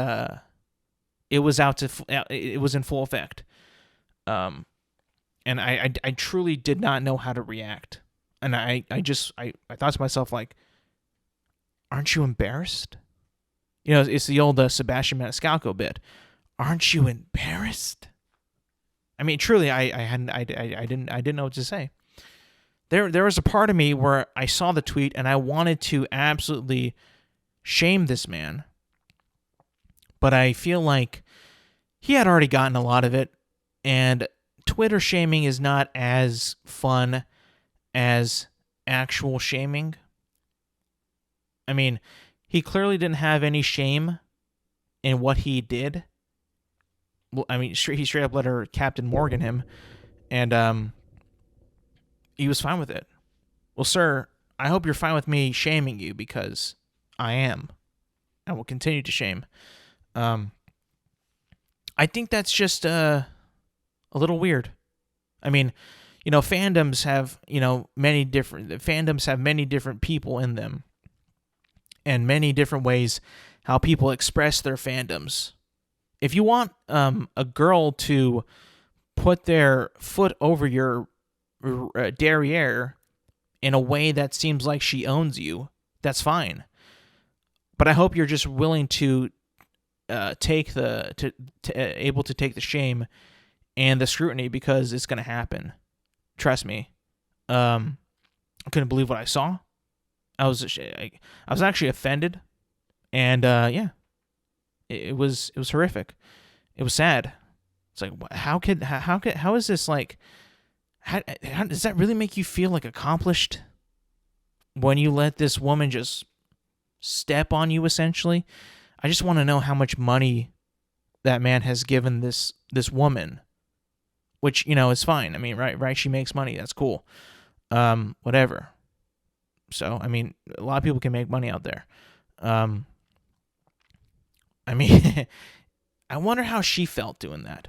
it was in full effect, and I truly did not know how to react, and I thought to myself, like, aren't you embarrassed? It's the old Sebastian Maniscalco bit. Aren't you embarrassed? Truly, I didn't know what to say. There was a part of me where I saw the tweet and I wanted to absolutely shame this man But I feel like he had already gotten a lot of it, and Twitter shaming is not as fun as actual shaming. I mean, he clearly didn't have any shame in what he did. Well, I mean, he straight up let her Captain Morgan him, and he was fine with it. Well, sir, I hope you're fine with me shaming you, because I am. I will continue to shame. I think that's just a little weird. I mean, fandoms have many different people in them, and many different ways how people express their fandoms. If you want a girl to put their foot over your derriere in a way that seems like she owns you, that's fine. But I hope you're just willing to able to take the shame and the scrutiny, because it's going to happen. Trust me. I couldn't believe what I saw. I was actually offended, and yeah, it was horrific. It was sad. It's like, how is this like? How does that really make you feel like accomplished when you let this woman just step on you, essentially? I just want to know how much money that man has given this woman, which, is fine. I mean, right, she makes money. That's cool. Whatever. So, I mean, a lot of people can make money out there. I mean, I wonder how she felt doing that.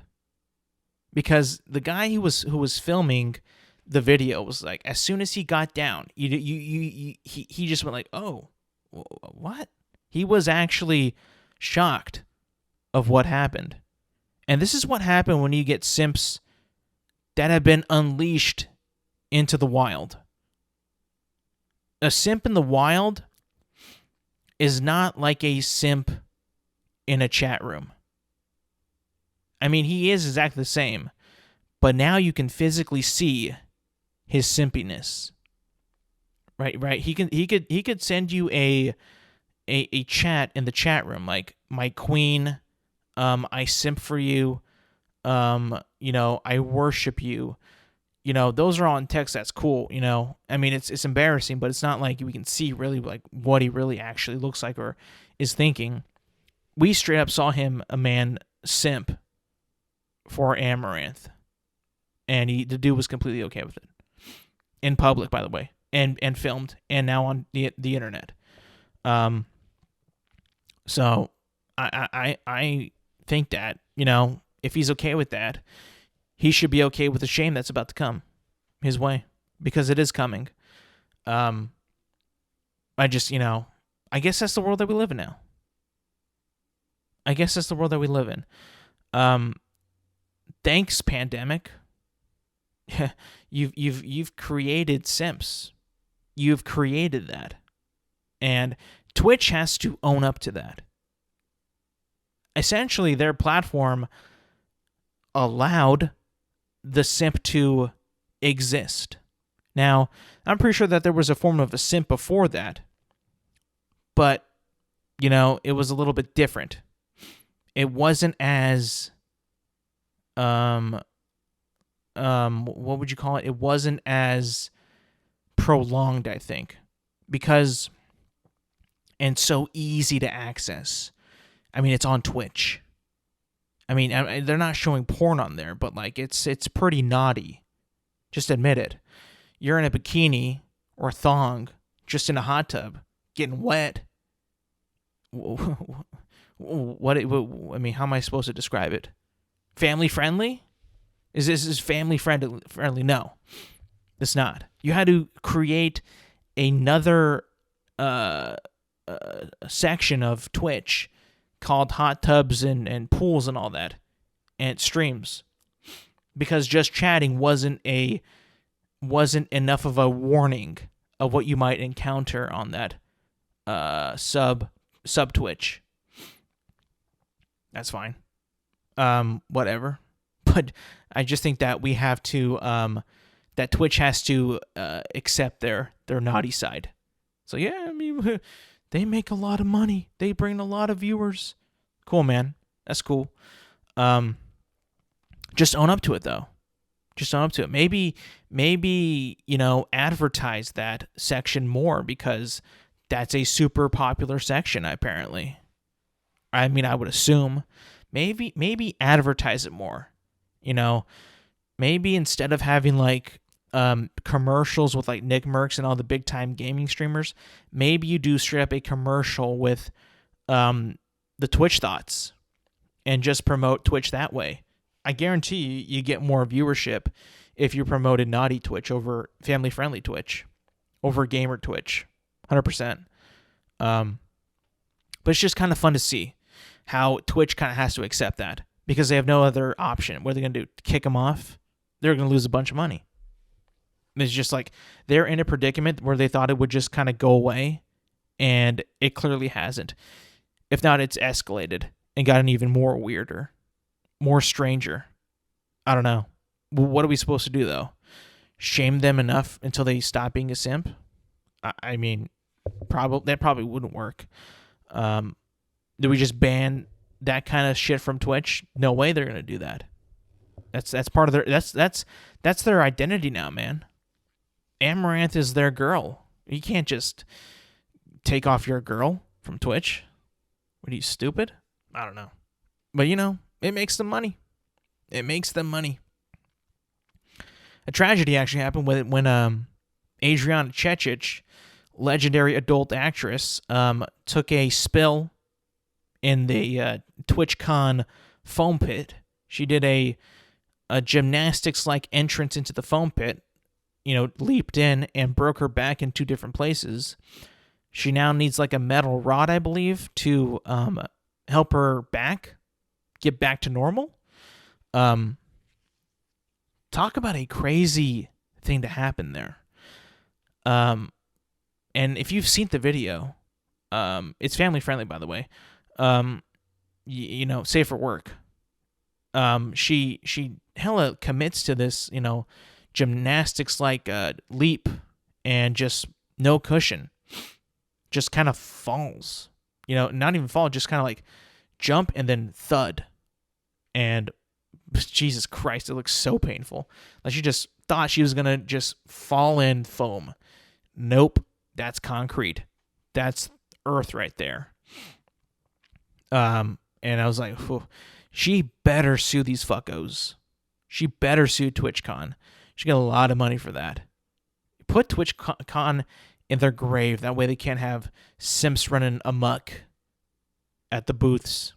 Because the guy who was filming the video was like, as soon as he got down, he just went like, oh, what? He was actually shocked of what happened. And this is what happened when you get simps that have been unleashed into the wild. A simp in the wild is not like a simp in a chat room. I mean, he is exactly the same, but now you can physically see his simpiness. Right. He could send you a chat in the chat room, like, my queen, I simp for you, I worship you. Those are all in text. That's cool. I mean, it's embarrassing, but it's not like we can see really like what he really actually looks like or is thinking. We straight up saw him, a man, simp for Amaranth, and the dude was completely okay with it, in public, by the way, and filmed, and now on the internet. So I think that, if he's okay with that, he should be okay with the shame that's about to come his way, because it is coming. I guess that's the world that we live in now. Thanks, pandemic. You've created simps. You've created that. And Twitch has to own up to that. Essentially, their platform allowed the simp to exist. Now, I'm pretty sure that there was a form of a simp before that, but, it was a little bit different. It wasn't as, what would you call it? It wasn't as prolonged, I think, because, and so easy to access. I mean, it's on Twitch. I mean, they're not showing porn on there, but like it's pretty naughty. Just admit it. You're in a bikini or thong, just in a hot tub, getting wet. What? I mean, how am I supposed to describe it? Family friendly? Is this family friendly? No, it's not. You had to create another section of Twitch called hot tubs and pools and all that, and streams, because just chatting wasn't enough of a warning of what you might encounter on that sub Twitch. That's fine. Whatever. But I just think that we have to that Twitch has to accept their naughty side. So yeah, I mean, they make a lot of money. They bring a lot of viewers. Cool, man. That's cool. Just own up to it, though. Just own up to it. Maybe, advertise that section more, because that's a super popular section, apparently. I mean, I would assume. Maybe advertise it more. Maybe instead of having like commercials with like Nick Merckx and all the big time gaming streamers, maybe you do straight up a commercial with the Twitch thoughts and just promote Twitch that way. I guarantee you get more viewership if you promoted naughty Twitch over family friendly Twitch, over gamer Twitch, 100%. But it's just kind of fun to see how Twitch kind of has to accept that, because they have no other option. What are they going to do? Kick them off? They're going to lose a bunch of money. It's just like they're in a predicament where they thought it would just kind of go away, and it clearly hasn't. If not, it's escalated and gotten even more weirder, more stranger. I don't know. What are we supposed to do, though? Shame them enough until they stop being a simp? I mean, that probably wouldn't work. Do we just ban that kind of shit from Twitch? No way they're gonna do that. That's part of their that's their identity now, man. Amaranth is their girl. You can't just take off your girl from Twitch. What are you, stupid? I don't know. But it makes them money. It makes them money. A tragedy actually happened when Adriana Chechich, legendary adult actress, took a spill in the TwitchCon foam pit. She did a gymnastics-like entrance into the foam pit, leaped in and broke her back in 2 different places. She now needs like a metal rod, I believe, to help her back get back to normal. Talk about a crazy thing to happen there. And if you've seen the video, it's family friendly, by the way. Safe for work. She hella commits to this, gymnastics like leap, and just no cushion, just kind of falls. Not even fall, just kind of like jump and then thud, and Jesus Christ, it looks so painful. Like she just thought she was gonna just fall in foam. Nope, that's concrete. That's earth right there. And I was like, whew, she better sue these fuckos. She better sue TwitchCon. She got a lot of money for that. Put TwitchCon in their grave. That way they can't have simps running amok at the booths.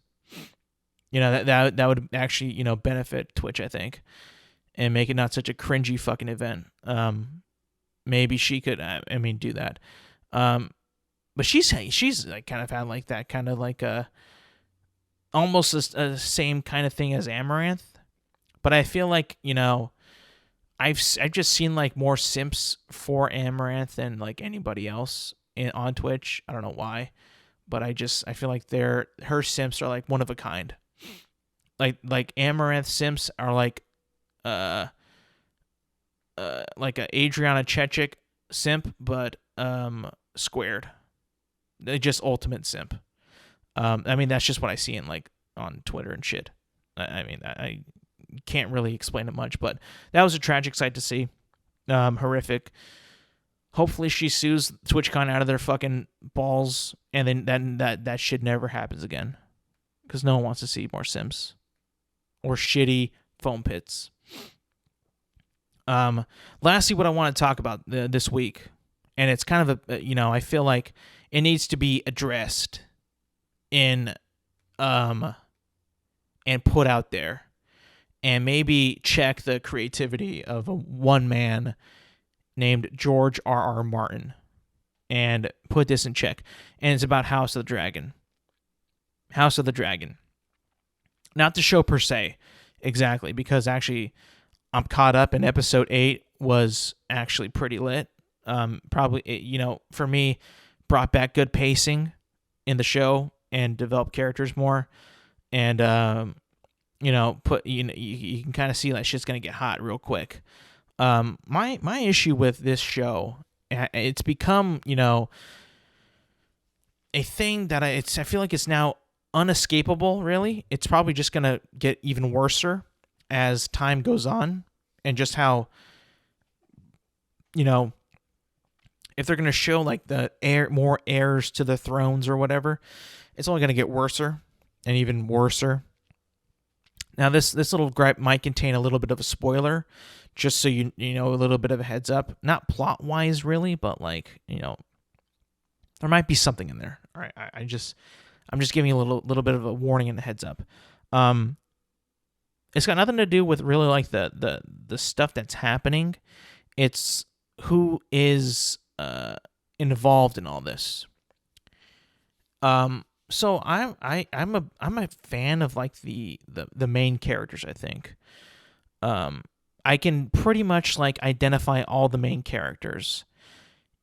That would actually, benefit Twitch, I think, and make it not such a cringy fucking event. Maybe she could, do that. But she's like kind of had like that kind of like almost a same kind of thing as Amaranth, but I feel like I've just seen like more simps for Amaranth than like anybody else on Twitch. I don't know why, but I feel like her simps are like one of a kind. Like Amaranth simps are like a Adriana Chechik simp, but squared. They just ultimate simp. That's just what I see in like on Twitter and shit. I can't really explain it much, but that was a tragic sight to see. Horrific. Hopefully she sues TwitchCon out of their fucking balls, and then that shit never happens again, because no one wants to see more simps or shitty foam pits. Lastly, what I want to talk about this week, and it's kind of I feel like it needs to be addressed and put out there, and maybe check the creativity of a one man named George R.R. Martin, and put this in check. And it's about House of the Dragon. House of the Dragon. Not the show per se, exactly, because actually I'm caught up, and episode 8 was actually pretty lit. Probably, for me, brought back good pacing in the show and developed characters more. And, you can kind of see that shit's going to get hot real quick. My issue with this show, it's become, a thing that I feel like it's now unescapable, really. It's probably just going to get even worser as time goes on, and just how, if they're going to show like more heirs to the thrones or whatever, it's only going to get worser and even worser. Now, this little gripe might contain a little bit of a spoiler, just so you know, a little bit of a heads up. Not plot-wise, really, but like, there might be something in there. All right, I'm just giving you a little bit of a warning and a heads up. It's got nothing to do with really like the stuff that's happening. It's who is involved in all this. So I'm a fan of like the main characters, I think. I can pretty much like identify all the main characters.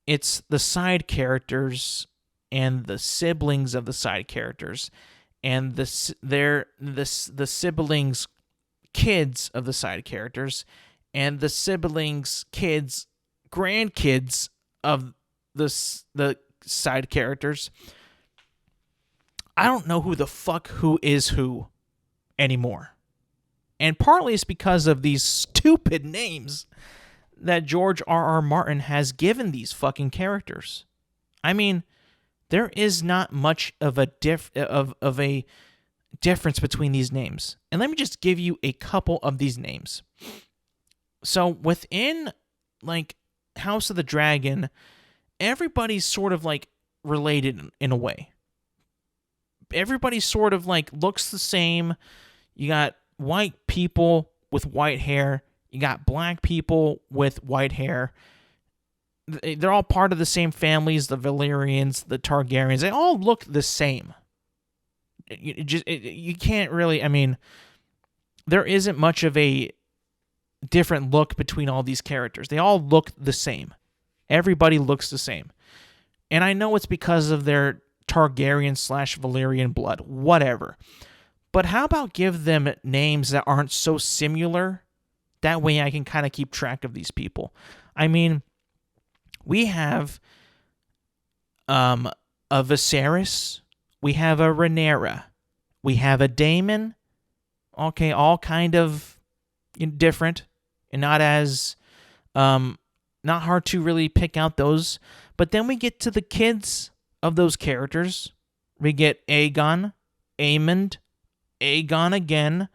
It's the side characters and the siblings of the side characters, and the siblings kids of the side characters, and the siblings kids grandkids of the side characters. I don't know who the fuck who is who anymore. And partly it's because of these stupid names that George R.R. Martin has given these fucking characters. I mean, there is not much of a difference between these names. And let me just give you a couple of these names. So within like House of the Dragon, everybody's sort of like related in a way. Everybody sort of like looks the same. You got white people with white hair. You got black people with white hair. They're all part of the same families, the Valyrians, the Targaryens. They all look the same. You can't really, I mean, there isn't much of a different look between all these characters. They all look the same. Everybody looks the same. And I know it's because of their Targaryen/Valyrian blood, whatever. But how about give them names that aren't so similar? That way I can kind of keep track of these people. I mean, we have a Viserys, we have a Rhaenyra, we have a Daemon. Okay, all kind of different and not as not hard to really pick out those. But then we get to the kids of those characters. We get Aegon, Aemond, Aegon again,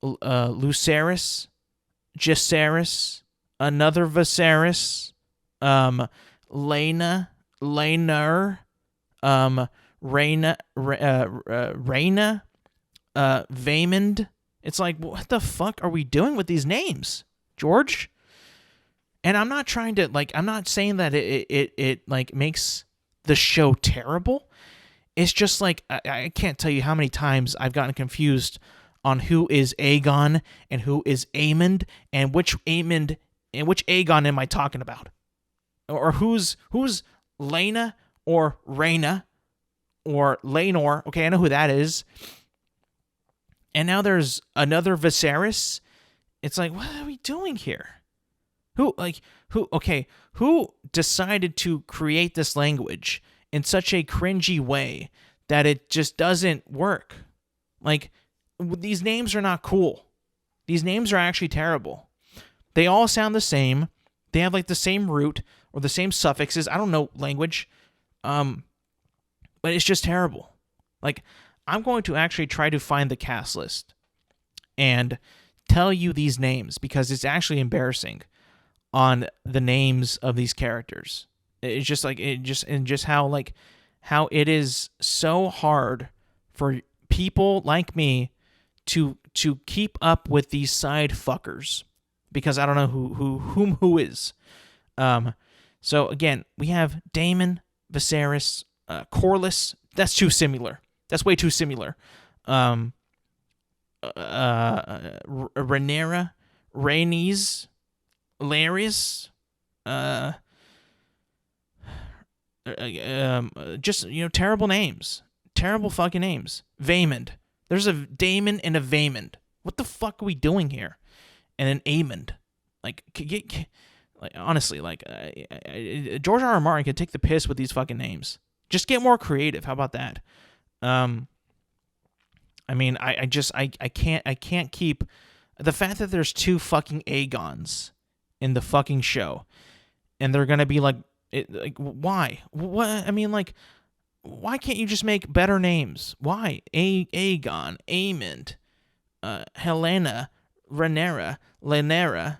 Lucerys, Jacaerys, another Viserys, Laenor, Rhaena, Vaemond. It's like, what the fuck are we doing with these names, George? And I'm not trying to, like, I'm not saying that it like makes the show terrible. It's just like, I can't tell you how many times I've gotten confused on who is Aegon and who is Aemond, and which Aemond and which Aegon am I talking about? Or who's Laena or Rhaena or Laenor? Okay, I know who that is. And now there's another Viserys. It's like, what are we doing here? Who decided to create this language in such a cringy way that it just doesn't work? Like, these names are not cool. These names are actually terrible. They all sound the same. They have like the same root or the same suffixes. I don't know language. But it's just terrible. Like, I'm going to actually try to find the cast list and tell you these names because it's actually embarrassing on the names of these characters. It's just like how it is so hard for people like me to keep up with these side fuckers because I don't know who is. So again, we have Daemon, Viserys, Corlys. That's too similar. That's way too similar. Rhaenyra, Rhaenys, Larys, just, terrible names. Terrible fucking names. Vaemond. There's a Daemon and a Vaemond. What the fuck are we doing here? And an Aemond. Like, Like, honestly, like, George R. R. Martin can take the piss with these fucking names. Just get more creative. How about that? I mean, I can't keep the fact that there's 2 fucking Aegons in the fucking show, and they're gonna be like, why? What? I mean, like, why can't you just make better names? Why? Aegon, Aemond, Helena, Rhaenyra, Laenra.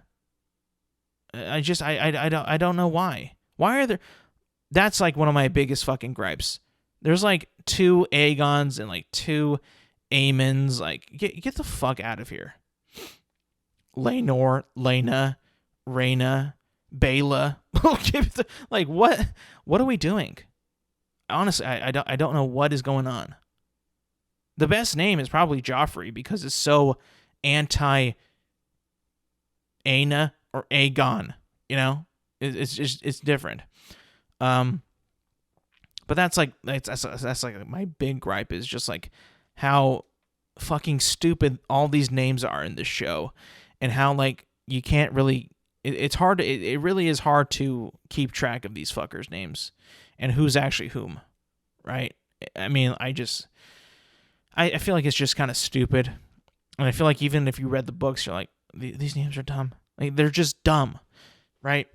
I don't know why. Why are there? That's like one of my biggest fucking gripes. There's like 2 Aegons and like 2 Aemons. Like, get the fuck out of here. Laenor, Laena, Rhaena, Baela. Like, what are we doing? Honestly, I don't know what is going on. The best name is probably Joffrey because it's so anti Aena or Aegon. You know, it's different. But that's like my big gripe is just like how fucking stupid all these names are in this show, and how like you can't really. It's hard. It really is hard to keep track of these fuckers' names and who's actually whom, right? I mean, I feel like it's just kind of stupid, and I feel like even if you read the books, you're like, these names are dumb. Like, they're just dumb, right?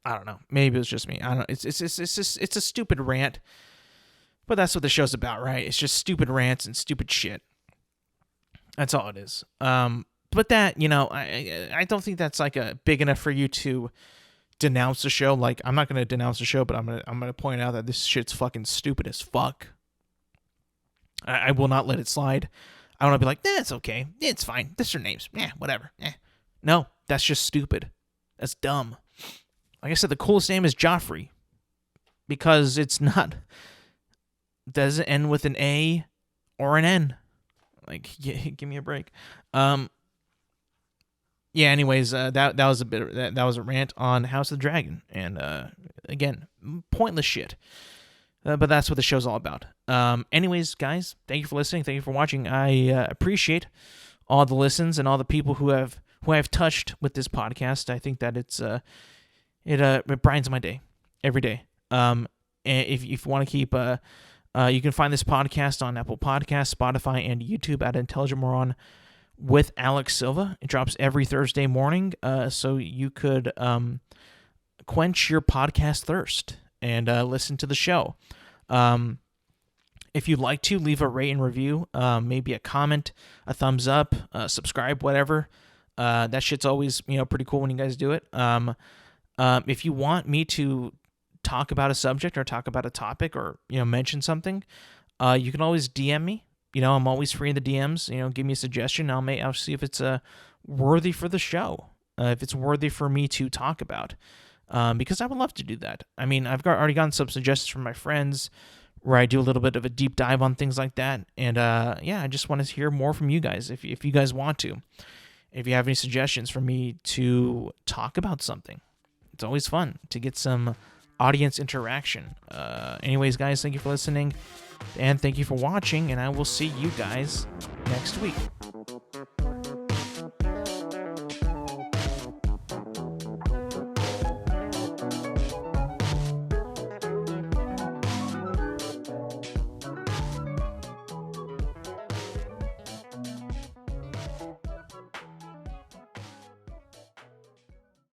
I don't know. Maybe it was just me. I don't know. It's a stupid rant, but that's what the show's about, right? It's just stupid rants and stupid shit. That's all it is. But that, you know, I don't think that's like a big enough for you to denounce the show. Like, I'm not gonna denounce the show, but I'm gonna point out that this shit's fucking stupid as fuck. I will not let it slide. I want to be like, it's okay, it's fine. This are names, whatever. No, that's just stupid. That's dumb. Like I said, the coolest name is Joffrey because it's not doesn't end with an A or an N. Like, give me a break. Yeah. Anyways, that was a bit that was a rant on House of the Dragon, and again, pointless shit. But that's what the show's all about. Anyways, guys, thank you for listening. Thank you for watching. I appreciate all the listens and all the people who I've touched with this podcast. I think that it brightens my day every day. And if you want to keep, you can find this podcast on Apple Podcasts, Spotify, and YouTube at Intelligent Moron with Alex Silva. It drops every Thursday morning, so you could quench your podcast thirst and listen to the show. If you'd like to, leave a rate and review, maybe a comment, a thumbs up, subscribe, whatever. That shit's always, pretty cool when you guys do it. If you want me to talk about a subject or talk about a topic or, mention something, you can always DM me. I'm always free in the DMs. Give me a suggestion. I'll see if it's worthy for the show, if it's worthy for me to talk about. Because I would love to do that. I mean, I've already gotten some suggestions from my friends where I do a little bit of a deep dive on things like that. And I just want to hear more from you guys if you guys want to. If you have any suggestions for me to talk about something. It's always fun to get some audience interaction. Anyways, guys, thank you for listening. And thank you for watching. And I will see you guys next week.